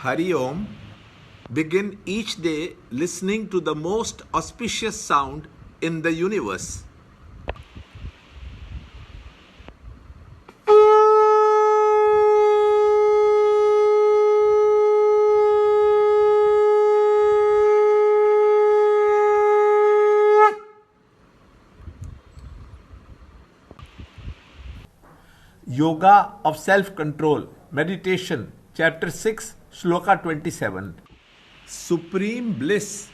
Hari Om. Begin each day listening to the most auspicious sound in the universe. Yoga of Self-Control, Meditation, Chapter 6, Shloka 27. Supreme bliss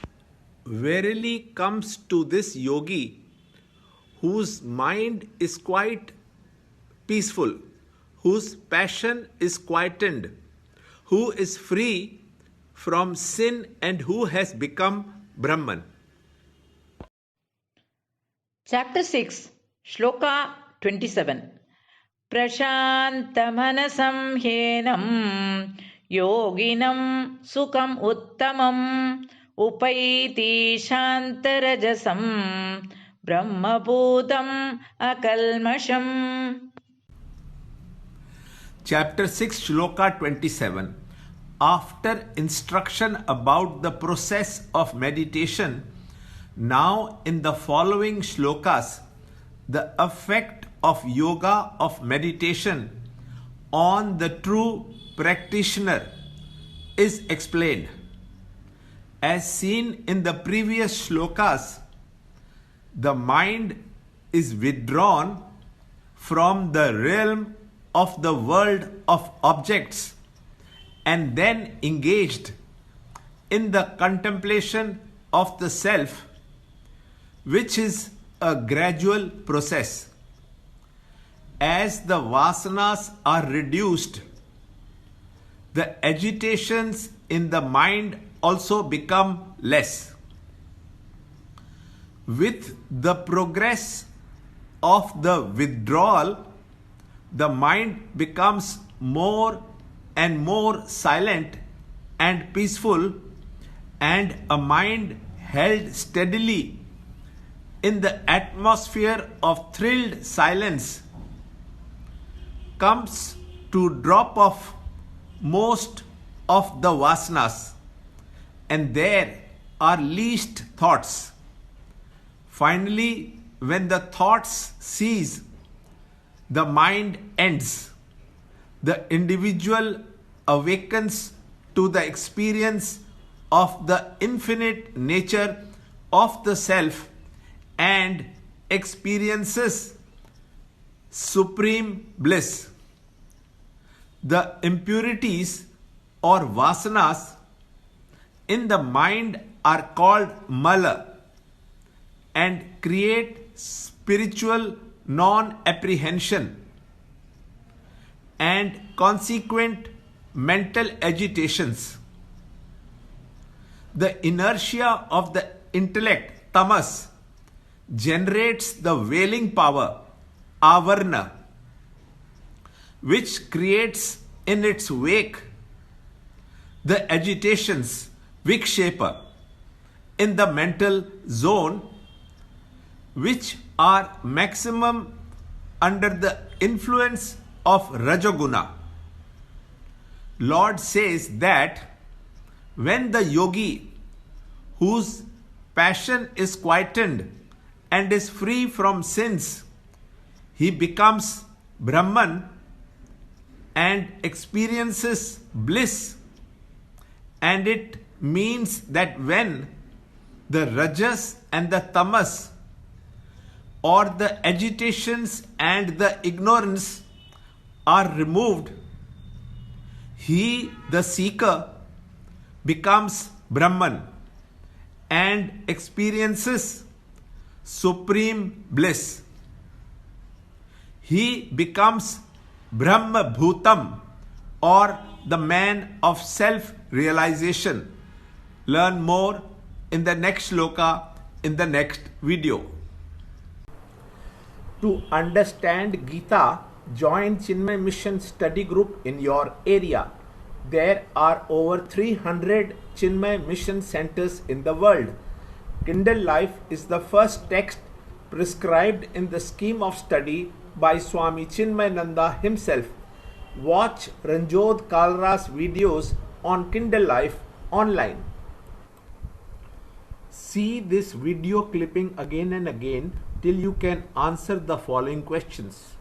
verily comes to this yogi whose mind is quite peaceful, whose passion is quietened, who is free from sin and who has become Brahman. Chapter 6, Shloka 27. Prashantamanasam henam yoginam sukham uttamam upaiti shantarajasam brahmabhootam akalmasham. Chapter 6, Shloka 27. After instruction about the process of meditation, now in the following shlokas, the effect of yoga of meditation on the true practitioner is explained. As seen in the previous shlokas, the mind is withdrawn from the realm of the world of objects and then engaged in the contemplation of the self, which is a gradual process. As the vasanas are reduced, the agitations in the mind also become less. With the progress of the withdrawal, the mind becomes more and more silent and peaceful, and a mind held steadily in the atmosphere of thrilled silence comes to drop off most of the vasanas, and there are least thoughts. Finally, when the thoughts cease, the mind ends. The individual awakens to the experience of the infinite nature of the self and experiences supreme bliss. The impurities or vasanas in the mind are called mala and create spiritual non-apprehension and consequent mental agitations. The inertia of the intellect, tamas, generates the veiling power, avarna, which creates in its wake the agitations, vikshepa, in the mental zone, which are maximum under the influence of Rajoguna. Lord says that when the yogi, whose passion is quietened and is free from sins, he becomes Brahman and experiences bliss. And it means that when the rajas and the tamas, or the agitations and the ignorance, are removed, he, the seeker, becomes Brahman and experiences supreme bliss. He becomes Brahma Bhutam, or the man of self-realization. Learn more in the next shloka in the next video. To understand Gita, join Chinmaya Mission study group in your area. There are over 300 Chinmaya Mission centers in the world. Kindle Life is the first text prescribed in the scheme of study by Swami Chinmayananda himself. Watch Ranjod Kalra's videos on Kindle Life online. See this video clipping again and again till you can answer the following questions.